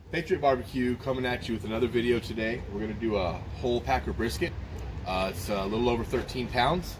Patriot Barbecue coming at you with another video today. We're going to do a whole packer brisket. It's a little over 13 pounds.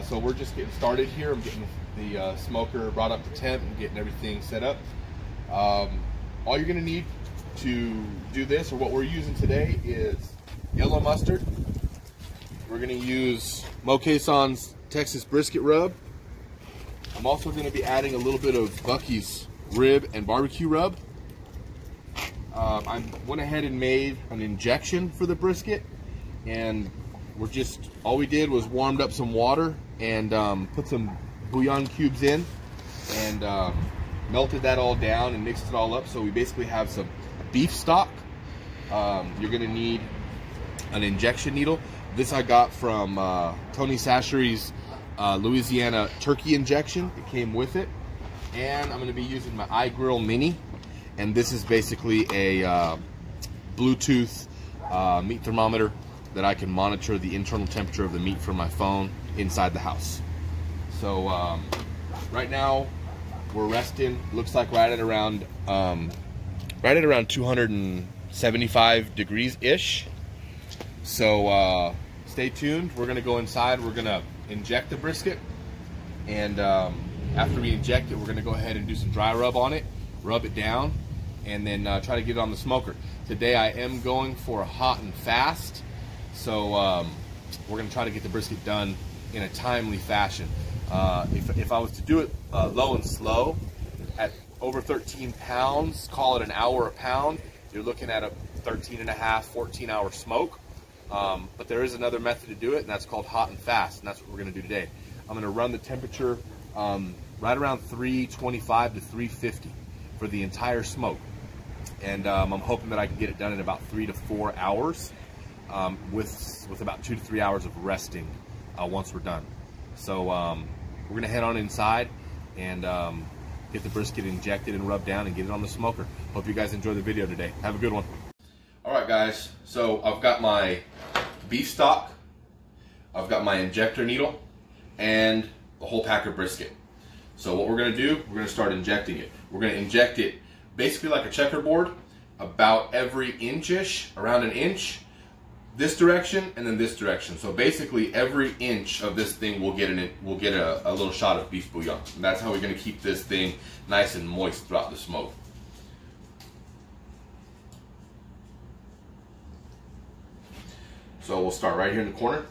So we're just getting started here. I'm getting the smoker brought up to temp and getting everything set up. All you're going to need to do this, or what we're using today, is yellow mustard. We're going to use Cason's Texas Brisket Rub. I'm also going to be adding a little bit of Buccees rib and barbecue rub. I went ahead and made an injection for the brisket, and all we did was warmed up some water and put some bouillon cubes in and melted that all down and mixed it all up. So we basically have some beef stock. You're gonna need an injection needle. This I got from Tony Sachery's Louisiana turkey injection. It came with it. And I'm gonna be using my iGrill Mini. And this is basically a Bluetooth meat thermometer that I can monitor the internal temperature of the meat from my phone inside the house. So right now we're resting. Looks like right at around 275 degrees ish. So stay tuned. We're gonna go inside. We're gonna inject the brisket, and after we inject it, we're gonna go ahead and do some dry rub on it, rub it down, and then try to get it on the smoker. Today I am going for a hot and fast, so we're going to try to get the brisket done in a timely fashion. If I was to do it low and slow, at over 13 pounds, call it an hour a pound, you're looking at a 13 and a half, 14-hour smoke. But there is another method to do it, and that's called hot and fast, and that's what we're going to do today. I'm going to run the temperature right around 325 to 350 for the entire smoke. And I'm hoping that I can get it done in about 3 to 4 hours, with about 2 to 3 hours of resting once we're done. So we're gonna head on inside and get the brisket injected and rubbed down and get it on the smoker. Hope you guys enjoy the video today. Have a good one. All right, guys. So I've got my beef stock, I've got my injector needle, and the whole packer brisket. So what we're gonna do, we're gonna start injecting it. We're gonna inject it basically like a checkerboard, about every inch-ish, around an inch, this direction and then this direction. So basically every inch of this thing will get a little shot of beef bouillon. And that's how we're gonna keep this thing nice and moist throughout the smoke. So we'll start right here in the corner,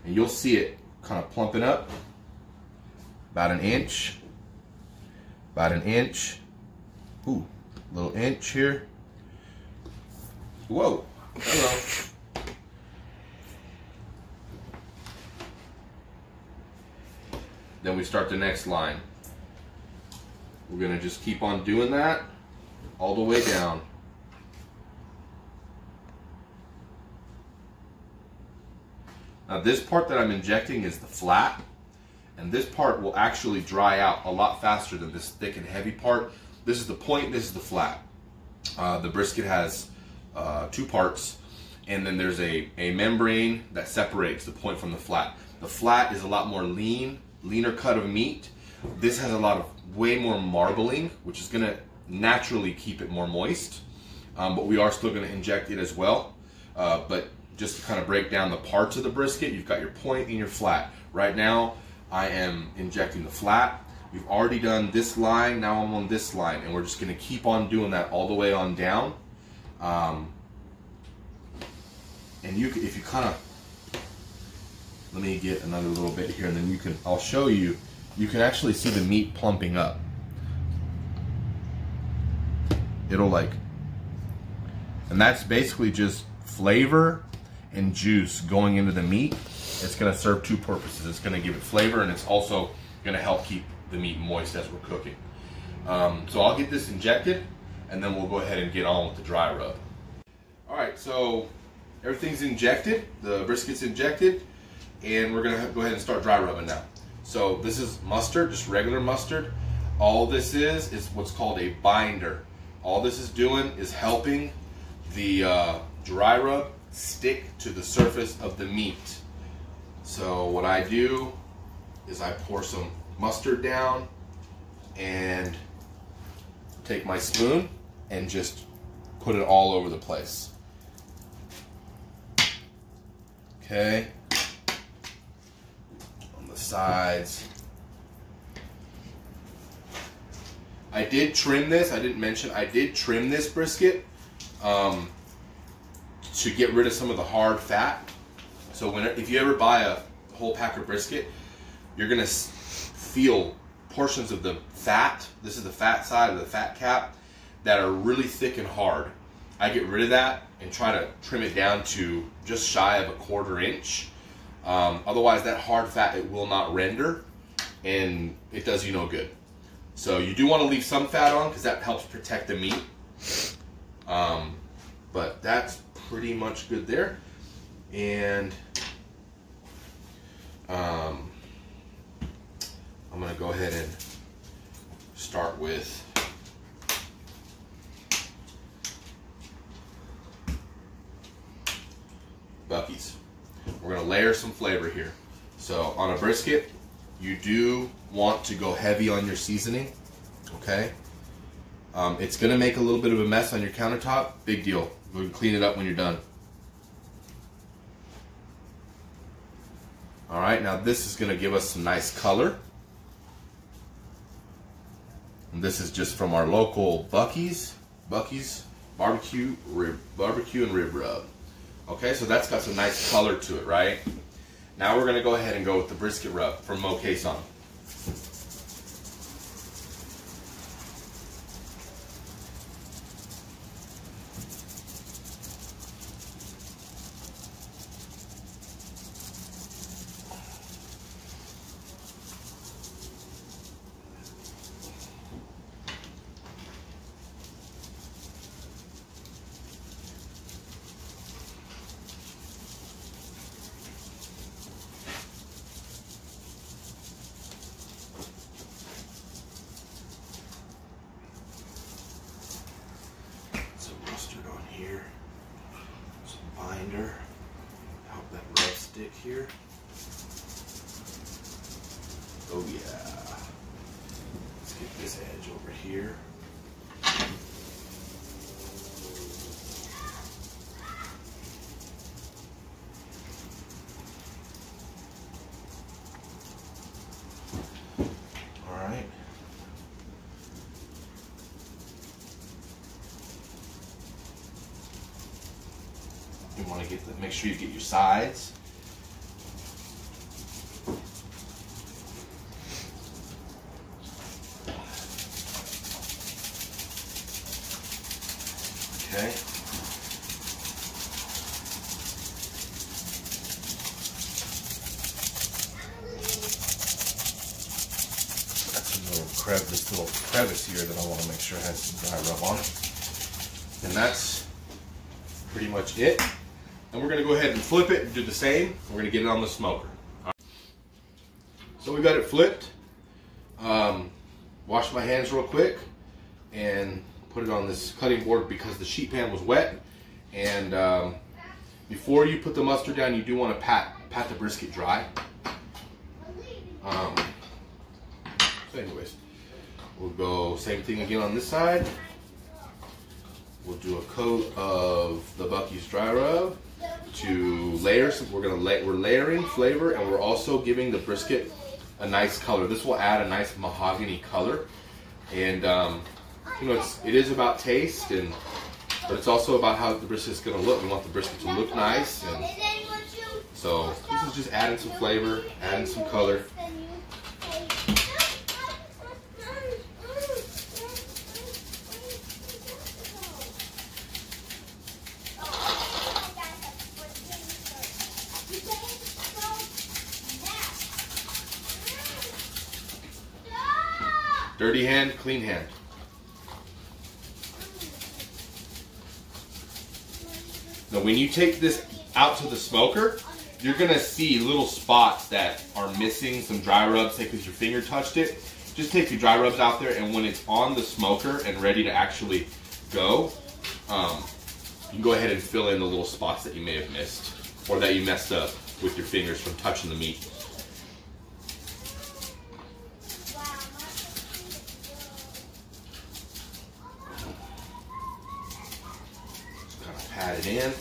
and you'll see it kind of plumping up, about an inch, ooh, little inch here. Whoa, hello. Then we start the next line. We're gonna just keep on doing that all the way down. Now this part that I'm injecting is the flat, and this part will actually dry out a lot faster than this thick and heavy part. This is the point, this is the flat. The brisket has two parts, and then there's a membrane that separates the point from the flat. The flat is a lot more leaner cut of meat. This has a lot of way more marbling, which is gonna naturally keep it more moist. But we are still gonna inject it as well. But just to kind of break down the parts of the brisket, you've got your point and your flat. Right now, I am injecting the flat. We've already done this line, now I'm on this line, and we're just gonna keep on doing that all the way on down. And if you kind of, let me get another little bit here, and then I'll show you, you can actually see the meat plumping up. And that's basically just flavor and juice going into the meat. It's gonna serve two purposes. It's gonna give it flavor, and it's also gonna help keep the meat moist as we're cooking. So I'll get this injected, and then we'll go ahead and get on with the dry rub. All right, so everything's injected, the brisket's injected, and we're gonna go ahead and start dry rubbing now. So this is mustard, just regular mustard. All this is what's called a binder. All this is doing is helping the dry rub stick to the surface of the meat. So what I do is I pour some mustard down and take my spoon and just put it all over the place. Okay. On the sides. I did trim this. I didn't mention I did trim this brisket to get rid of some of the hard fat. So if you ever buy a whole pack of brisket, you're gonna feel portions of the fat. This is the fat side of the fat cap that are really thick and hard. I get rid of that and try to trim it down to just shy of a 1/4 inch. Otherwise, that hard fat, it will not render, and it does you no good. So you do want to leave some fat on because that helps protect the meat. But that's pretty much good there. And I'm going to go ahead and start with Buccees. We're going to layer some flavor here. So on a brisket, you do want to go heavy on your seasoning, okay? It's going to make a little bit of a mess on your countertop. Big deal. We can clean it up when you're done. All right, now this is going to give us some nice color. And this is just from our local Buccees barbecue and rib rub. Okay, so that's got some nice color to it, right? Now we're going to go ahead and go with the brisket rub from Cason. Here, some binder, help that rub stick here. Oh yeah. Let's get this edge over here. All right. You want to make sure you get your sides. Okay. That's this little crevice here that I want to make sure has some dry rub on it. And that's pretty much it. And we're going to go ahead and flip it and do the same. We're going to get it on the smoker. So we got it flipped. Washed my hands real quick and put it on this cutting board because the sheet pan was wet. And before you put the mustard down, you do want to pat the brisket dry. So anyways, we'll go same thing again on this side. We'll do a coat of the Buccees dry rub to layer. So we're layering flavor, and we're also giving the brisket a nice color. This will add a nice mahogany color, and you know, it is about taste, but it's also about how the brisket is going to look. We want the brisket to look nice, and so this is just adding some flavor, adding some color. Dirty hand, clean hand. Now when you take this out to the smoker, you're gonna see little spots that are missing some dry rubs, say because your finger touched it. Just take your dry rubs out there, and when it's on the smoker and ready to actually go, you can go ahead and fill in the little spots that you may have missed or that you messed up with your fingers from touching the meat. add it in.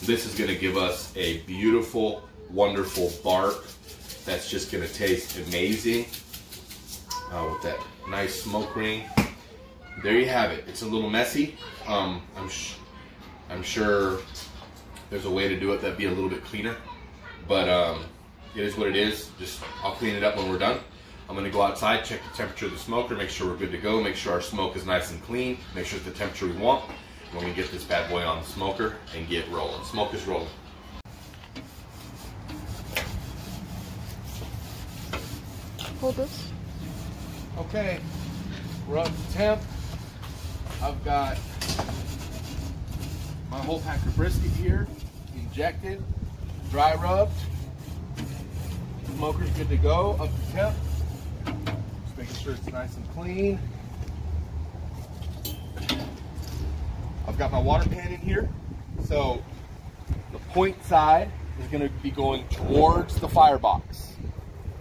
This is going to give us a beautiful, wonderful bark that's just going to taste amazing with that nice smoke ring. There you have it. It's a little messy. I'm sure there's a way to do it that'd be a little bit cleaner, but it is what it is. Just I'll clean it up when we're done. I'm going to go outside, check the temperature of the smoker, make sure we're good to go, make sure our smoke is nice and clean, make sure it's the temperature we want. We're going to get this bad boy on the smoker and get rolling. Smoke is rolling. Hold this. Okay, we're up to temp. I've got my whole pack of brisket here, injected, dry rubbed. Smoker's good to go, up to temp. Just making sure it's nice and clean. I've got my water pan in here. So the point side is going to be going towards the firebox.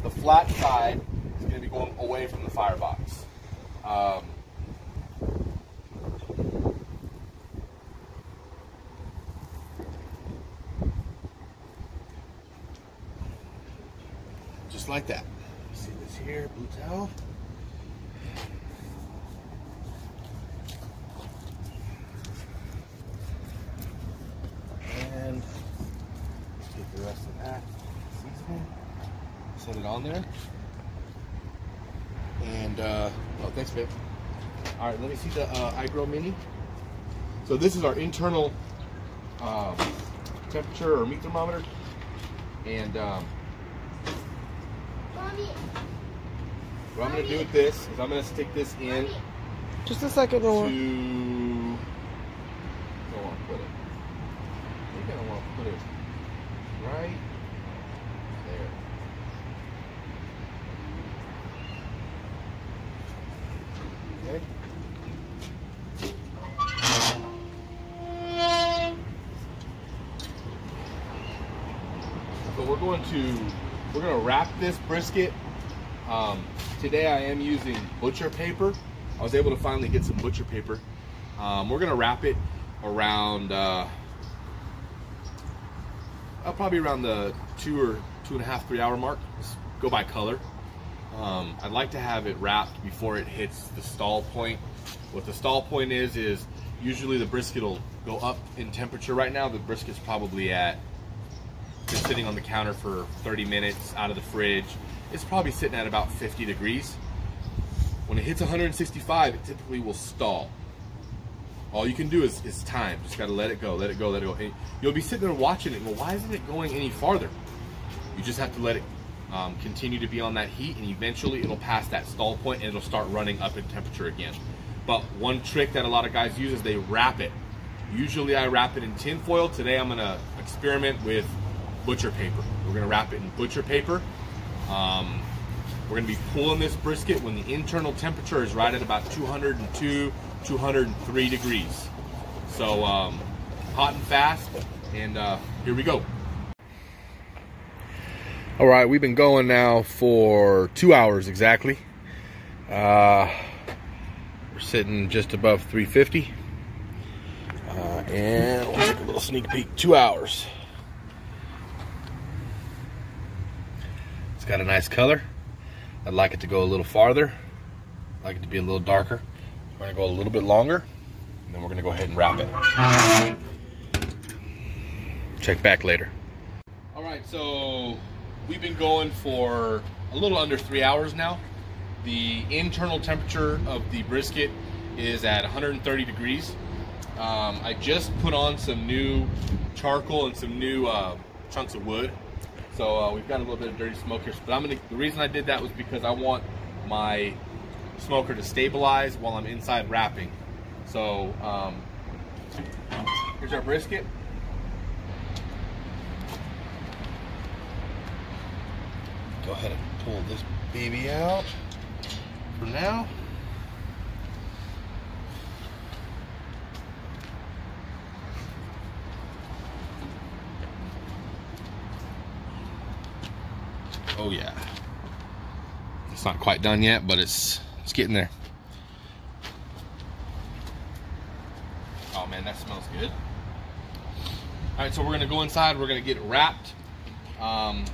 The flat side is going to be going away from the firebox. Just like that. See this here, blue towel. And take the rest of that seasoning, set it on there. And, oh, thanks, babe. All right, let me see the iGrow Mini. So this is our internal temperature or meat thermometer. And what I'm going to do with this is I'm going to stick this in. Just a second, Noah. I don't want to put it. I think I want to put it right there. Okay. So we're going to wrap this brisket. Today I am using butcher paper. I was able to finally get some butcher paper. We're going to wrap it around probably around the 2 or 2.5, 3 hour mark. Let's go by color. I'd like to have it wrapped before it hits the stall point. What the stall point is usually the brisket will go up in temperature. Right now the brisket's probably been sitting on the counter for 30 minutes out of the fridge. It's probably sitting at about 50 degrees. When it hits 165, it typically will stall. All you can do is time. Just gotta let it go, let it go, let it go. And you'll be sitting there watching it, well, why isn't it going any farther? You just have to let it continue to be on that heat, and eventually it'll pass that stall point and it'll start running up in temperature again. But one trick that a lot of guys use is they wrap it. Usually I wrap it in tin foil. Today I'm gonna experiment with butcher paper. We're gonna wrap it in butcher paper. We're gonna be pulling this brisket when the internal temperature is right at about 202, 203 degrees. So hot and fast, and here we go. All right, we've been going now for 2 hours exactly. We're sitting just above 350. And we'll take a little sneak peek, 2 hours. It's got a nice color. I'd like it to go a little farther. I'd like it to be a little darker. We're gonna go a little bit longer, and then we're gonna go ahead and wrap it. Check back later. All right, so we've been going for a little under 3 hours now. The internal temperature of the brisket is at 130 degrees. I just put on some new charcoal and some new chunks of wood. So we've got a little bit of dirty smoke here. But the reason I did that was because I want my smoker to stabilize while I'm inside wrapping. So here's our brisket. Go ahead and pull this baby out for now. Oh yeah, it's not quite done yet, but it's getting there. man, that smells good. All right, so we're gonna go inside. We're gonna get it wrapped. And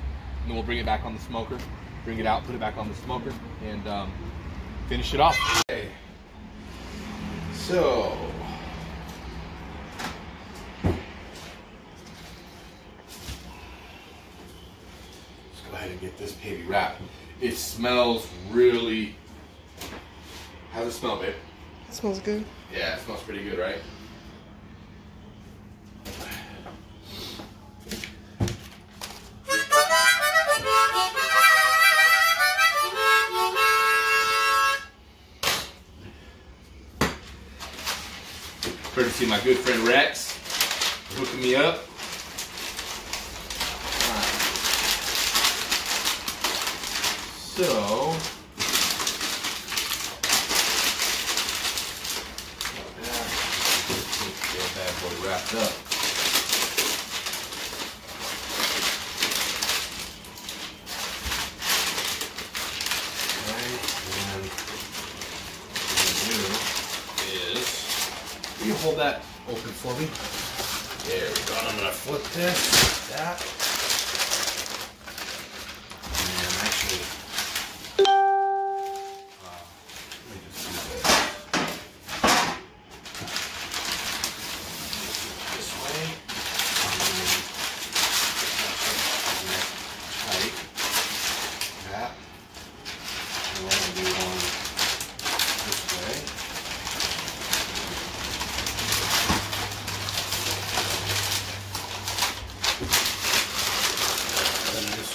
then we'll bring it back on the smoker. Bring it out, put it back on the smoker, and finish it off. Okay. So. Let's go ahead and get this baby wrapped. It smells really. How's it smell, babe? It smells good. Yeah, it smells pretty good, right? Courtesy of my good friend Rex, hooking me up. Alright. So, get that bad boy wrapped up. Can you hold that open for me? There we go. I'm going to flip this, that. And actually, let me just do this. This way. Tight. That. And we're going to do one this way.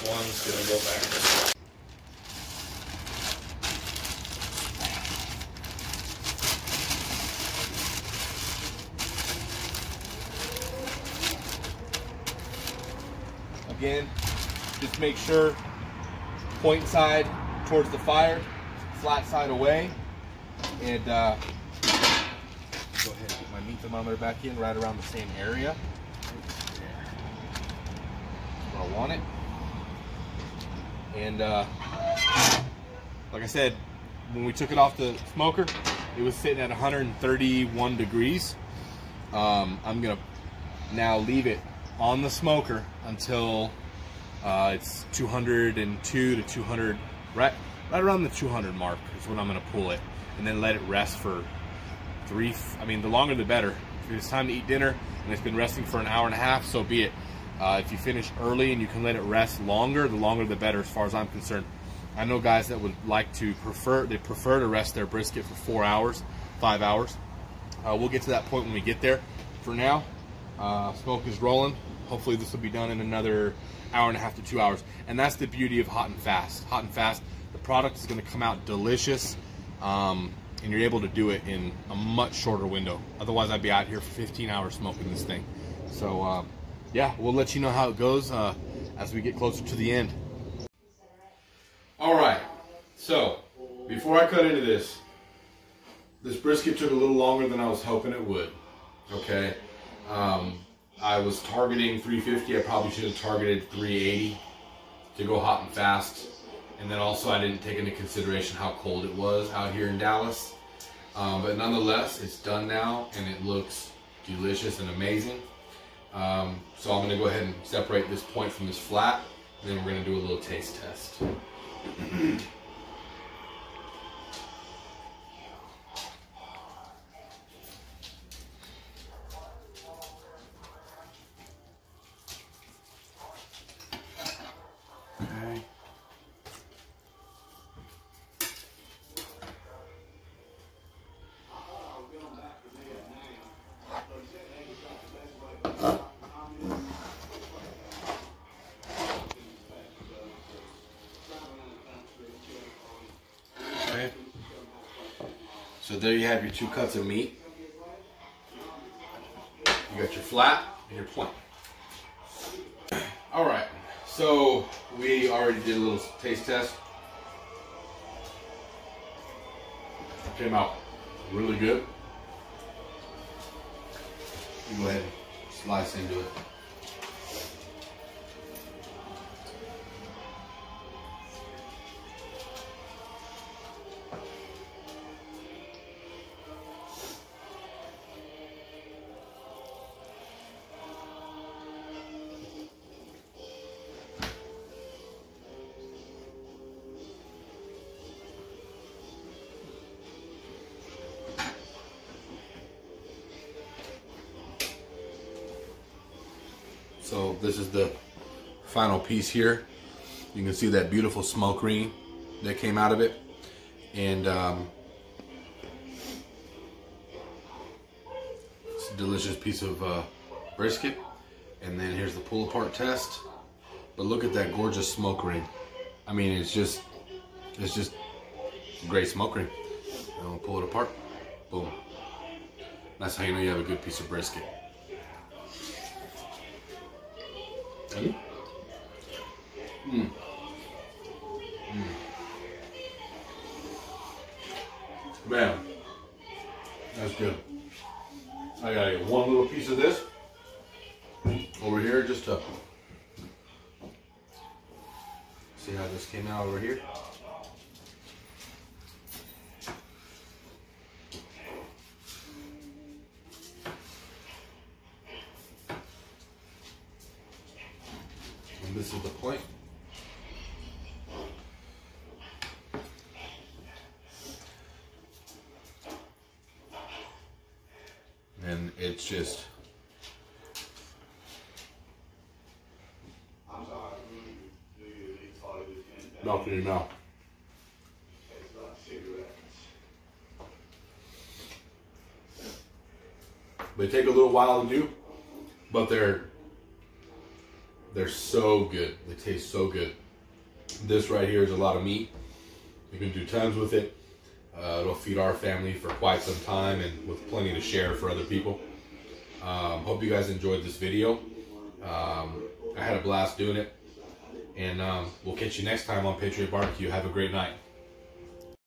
One's gonna go back this way. Again, just make sure point side towards the fire, flat side away, and go ahead and get my meat thermometer back in right around the same area. Right there. Where I want it. And like I said, when we took it off the smoker, it was sitting at 131 degrees. I'm gonna now leave it on the smoker until it's 202 to 200, right around the 200 mark is when I'm gonna pull it, and then let it rest for the longer the better. If it's time to eat dinner and it's been resting for an hour and a half, so be it. If you finish early and you can let it rest longer, the longer the better as far as I'm concerned. I know guys that would like to prefer to rest their brisket for 4 hours, 5 hours. We'll get to that point when we get there. For now, smoke is rolling. Hopefully this will be done in another hour and a half to 2 hours. And that's the beauty of hot and fast. Hot and fast, the product is going to come out delicious, and you're able to do it in a much shorter window. Otherwise I'd be out here for 15 hours smoking this thing. So yeah, we'll let you know how it goes as we get closer to the end. All right, so before I cut into this brisket took a little longer than I was hoping it would. Okay, I was targeting 350. I probably should have targeted 380 to go hot and fast. And then also I didn't take into consideration how cold it was out here in Dallas. But nonetheless, it's done now and it looks delicious and amazing. So I'm going to go ahead and separate this point from this flat, and then we're going to do a little taste test. Okay. Okay. So there you have your 2 cuts of meat. You got your flat and your point. All right. So we already did a little taste test. Came out really good. You go ahead and slice into it. So this is the final piece here. You can see that beautiful smoke ring that came out of it. And it's a delicious piece of brisket. And then here's the pull apart test. But look at that gorgeous smoke ring. I mean, it's just a great smoke ring. And we'll pull it apart. Boom. That's how you know you have a good piece of brisket. Mm. Mm. Man, that's good. I gotta get one little piece of this over here just to see how this came out over here. And this is the point. And it's just melt in your mouth. They take a little while to do, but they're so good. They taste so good. This right here is a lot of meat. You can do tons with it. It'll feed our family for quite some time and with plenty to share for other people. Hope you guys enjoyed this video. I had a blast doing it. And we'll catch you next time on Patriot Barbecue. Have a great night.